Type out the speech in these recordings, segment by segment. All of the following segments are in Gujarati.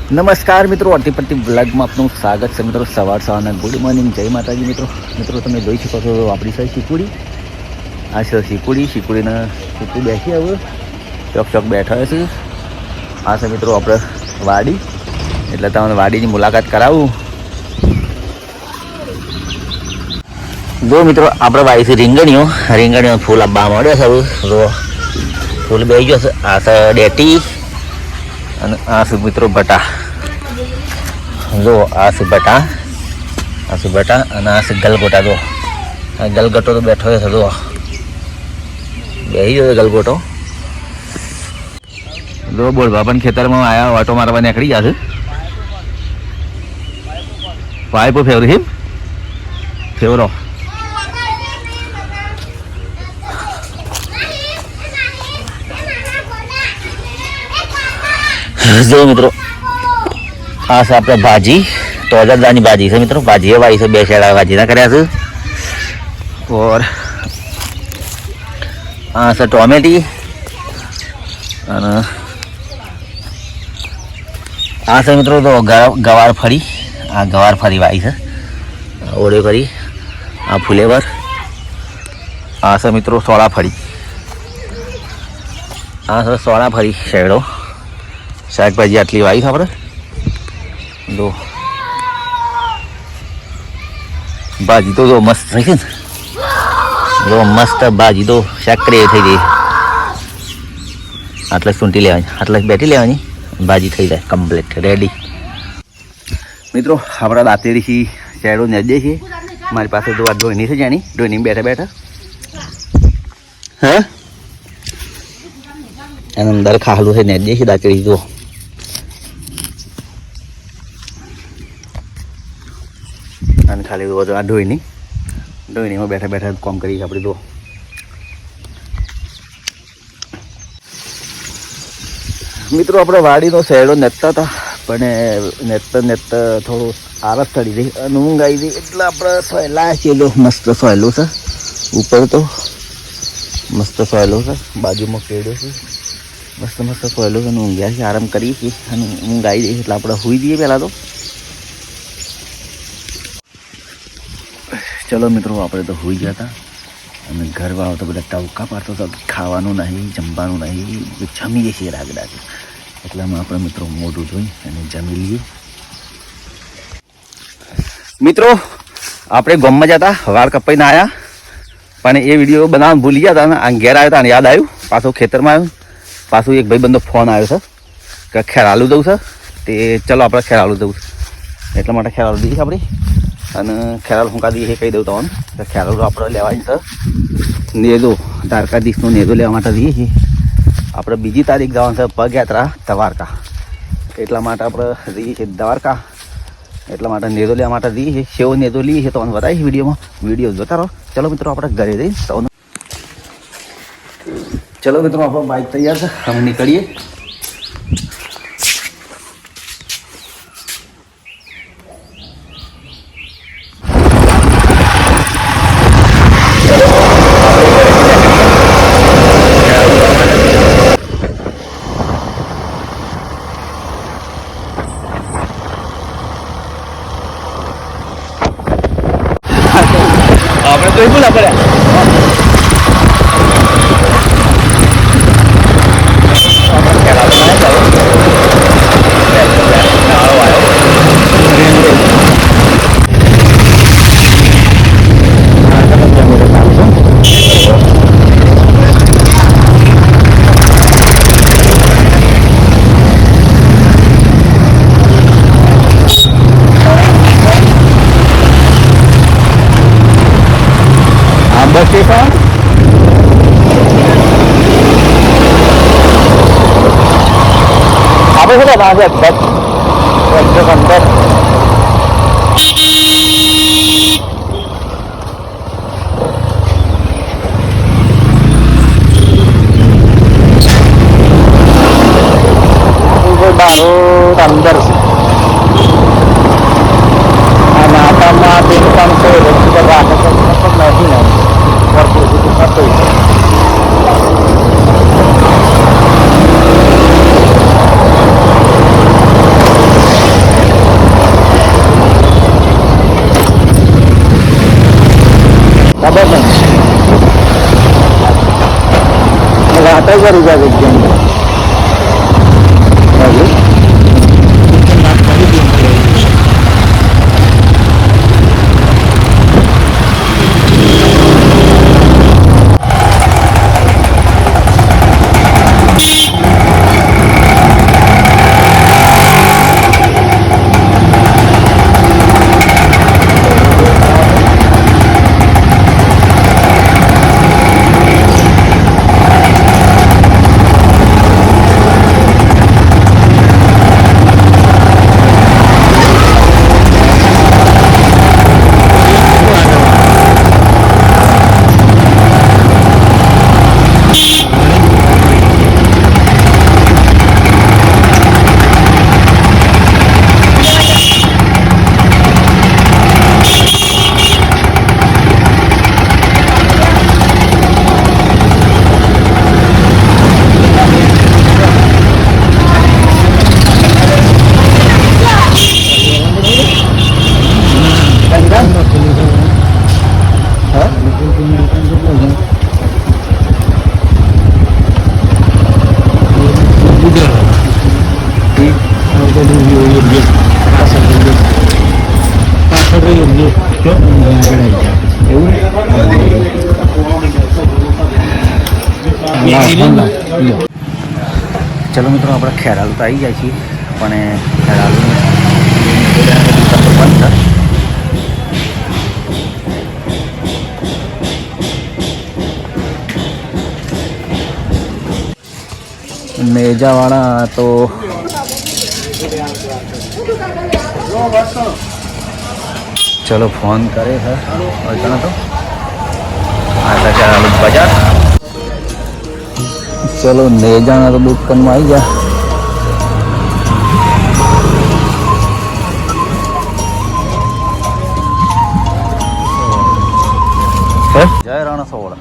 નમસ્કાર મિત્રો, અતિપતિ બ્લોગમાં આપનું સ્વાગત છે મિત્રો. સવારના ગુડ મોર્નિંગ, જય માતાજી મિત્રો. મિત્રો તમે જોઈ શકો છો આપણી છે શીકુડી. આ છે શીકુડીના શીકુડી બેસી હવે ચોક બેઠા છે. આ છે મિત્રો આપણે વાડી, એટલે તમને વાડીની મુલાકાત કરાવું. જો મિત્રો આપણે વાવી છે રીંગણીઓ ફૂલ આપવા મળ્યો છે. હવે જો ફૂલ બેસી ગયો છે. આ છે ડેટી અને આ છે મિત્રો બટા. જો આ છે બટા અને આ છે ગલગોટા. જો આ ગલગોટો તો બેઠો છે. જો બેસી ગયો ગલગોટો. જો બોલ બાપન ખેતરમાં આવ્યા, ઓટો મારવા નીકળી જશે. પાઇપો ફેવરો જો મિત્રો આ છે આપણે ભાજી, તો અજરદાની ભાજી છે મિત્રો. ભાજી એ વાવી છે, 2 શેડા ભાજીના કર્યા છે. ઓર આ છે ટોમેટી અને આ છે મિત્રો તો ગવાર ફળી. આ ગવાર ફળી વાવી છે, ઓળે કરી. આ ફુલેવર. આ છે મિત્રો સોળા ફળી. આ છે સોળા ફળી શેડો. શાકભાજી આટલી વાવી છે આપણે. જો ભાજી તો જો મસ્ત થઈ છે ને. જો મસ્ત ભાજી તો શાકરી થઈ ગઈ. આટલે સૂંટી લેવાની, આટલે બેટી લેવાની, ભાજી થઈ જાય કમ્પ્લીટ રેડી. મિત્રો આપણા દાંતેડીથી શેડો નેજે છે. મારી પાસે જો આ ડોયની છે, જાણી ડોયની બેઠા હા એની અંદર ખાલું છે નેજે છે દાંતેડી. જો અને ખાલી રોજ આ ડોયનીમાં બેઠા કામ કરીએ આપણે. જો મિત્રો આપણે વાડીનો શેડો નેતતા હતા, પણ નેતતા થોડું આરસ ચડી ગઈ અને ઊંઘ આવી ગઈ. એટલે આપણે સોયલા ચેલો મસ્ત સોયલું છે. ઉપર તો મસ્ત સોયલું છે, બાજુમાં કેળો છે, મસ્ત સોયલું છે અને ઊંઘ્યા છે, આરામ કરીએ છીએ. અને ઊંઘ આવી જઈએ એટલે આપણે સૂઈ દઈએ પહેલાં તો. ચલો મિત્રો આપણે તો સૂઈ ગયા હતા અને ઘરમાં આવતો બધા ટવકા પાડતો હતો. ખાવાનું નહીં, જમવાનું નહીં, જમીએ છીએ રાગડા. એટલામાં આપણે મિત્રો મોઢું ધોઈ અને જમી લઈએ. મિત્રો આપણે ગામમાં જતા વાળ કપાઈને આવ્યા, પણ એ વિડીયો બનાવવાનું ભૂલી ગયા હતા. આ ઘેર આવ્યો હતા અને યાદ આવ્યું, પાછું ખેતરમાં આવ્યું. પાછું એક ભાઈબંધનો ફોન આવ્યો છે કે ખેરાલુ જવું છે. તે ચલો આપણે ખેરાલુ જવું છે, એટલા માટે ખેરાલુ દઈએ આપણે. અને ખેરાલ હું કાઢીએ કહી દઉં તમને કે ખેરાલુ આપણે લેવાની છે નેદો, દ્વારકાધીશનો નેદો લેવા માટે દઈએ છીએ. આપણે 2 તારીખ જવાનું છે પગયાત્રા દ્વારકા. એટલા માટે આપણે જઈએ છીએ દ્વારકા. એટલા માટે નેદો લેવા માટે દઈએ છીએ. સેવો નેદો લઈએ છીએ તમને બતાવીશ વિડીયોમાં. વિડીયો જોતા રહો. ચલો મિત્રો આપણે ઘરે જઈએ. ચલો મિત્રો આપણો બાઇક તૈયાર છે, અમે નીકળીએ. આપણે તો એ બોલા પડ્યા. બસ સ્ટેશન આપણે શું અંદર અંદર અને આટામાં તે પણ છે નથી ને કઈ કરી જાય ચલો મિત્રો આપણે ખેરાલુ તો આવી જાય છીએ પણ ખેરાલુ બંધ છે મેજાવાળા તો ચલો ફોન કરે છે અચાનક તો આટલા ખેરાલુ બજાર चलो ले जाना तो बुक करना आई जा जय राणा सोड़ा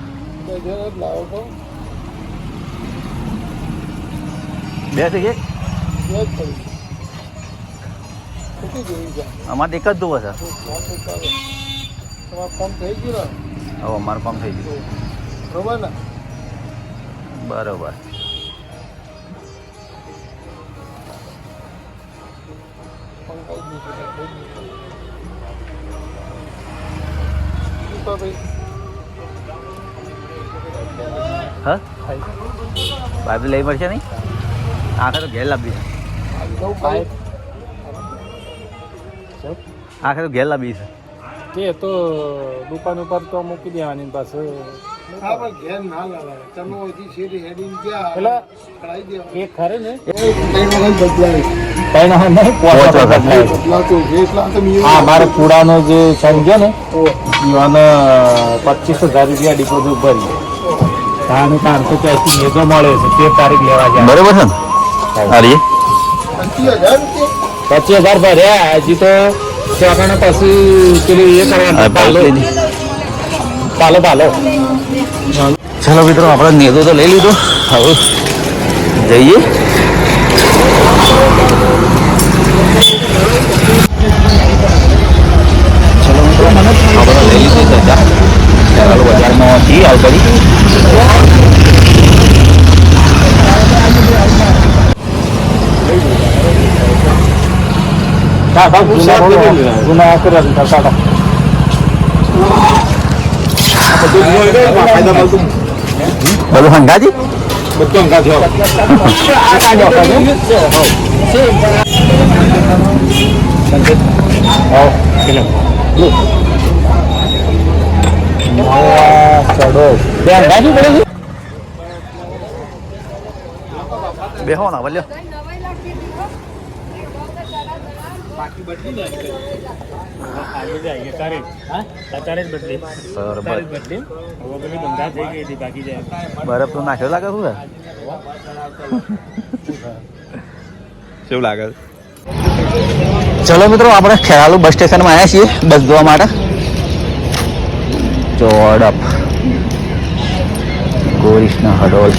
અમારે એક જ દુવા છે અમારે પંપ થઈ ગયું બરોબર ને બરોબર હા પાઇપ લઈ મળશે નહીં આખરે તો ઘેર લાવી આખરે તો ઘેર લાવી છે તે તો દુકાન ઉપર તો મૂકી દેવાની પાસે મારે કુડાનો જે સમજ્યો ને એને 25,000 રૂપિયા ડિપોઝિટ ભરી તાનું તાર તો ત્યાંથી મેઘો મળે છે 13 તારીખ લેવા જાય બરોબર છે ને 25,000 ભર્યા હજી તો ત્યાં પછી પેલી એ કરવાનું પાલો ચલો મિત્રો આપણે નેદો તો લઈ લીધો હવે જઈએ ચલો મિત્રો આપણે લઈ લીધી સજા બજારમાં જી આવતી બધું હંગાજી બધું હંગાજી બેહો ના બોલ્યો બરફ તો નાખ્યો લાગે શું લાગે ચલો મિત્રો આપણે ખેરાલુ બસ સ્ટેશનમાં આવ્યા છીએ બસ જોવા માટે ચોડપ ગોરીશના હડોલ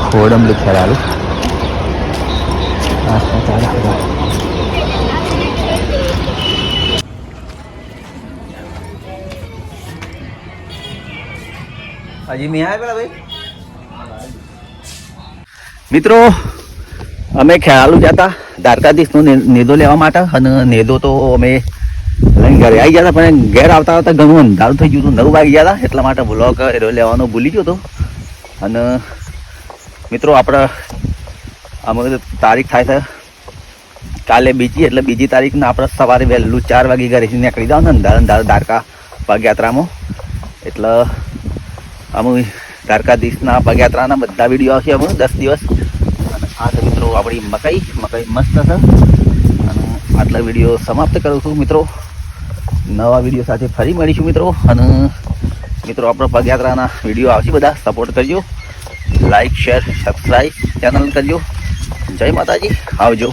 ખોડંબલી ખેરાલુ હજી મેં આવ્યા પેલા ભાઈ મિત્રો અમે ખ્યાલું જતા દ્વારકાધીશનો નેદો લેવા માટે અને નેદો તો અમે લઈને ઘરે આવી ગયા હતા પણ ઘેર આવતા આવતા ઘણું અંધારું થઈ ગયું હતું 9 વાગી ગયા હતા એટલા માટે બ્લોગ લેવાનો ભૂલી ગયો હતો અને મિત્રો આપણે અમે તારીખ થાય છે કાલે બીજી એટલે બીજી તારીખને આપણે સવારે વહેલું 4 વાગે ઘરેથી નીકળી જાવ ને અંધાર દ્વારકા પગયાત્રામાં એટલે અમે દ્વારકાધીશના પગયાત્રાના બધા વિડીયો આવશે અમે 10 દિવસ અને આ તો મિત્રો આપણી મકાઈ મસ્ત છે અને આટલા વિડીયો સમાપ્ત કરું છું મિત્રો નવા વિડીયો સાથે ફરી મળીશું મિત્રો અને મિત્રો આપણે પગયાત્રાના વિડીયો આવશે બધા સપોર્ટ કરજો લાઈક શેર સબસ્ક્રાઈબ ચેનલ કરજો જય માતાજી આવજો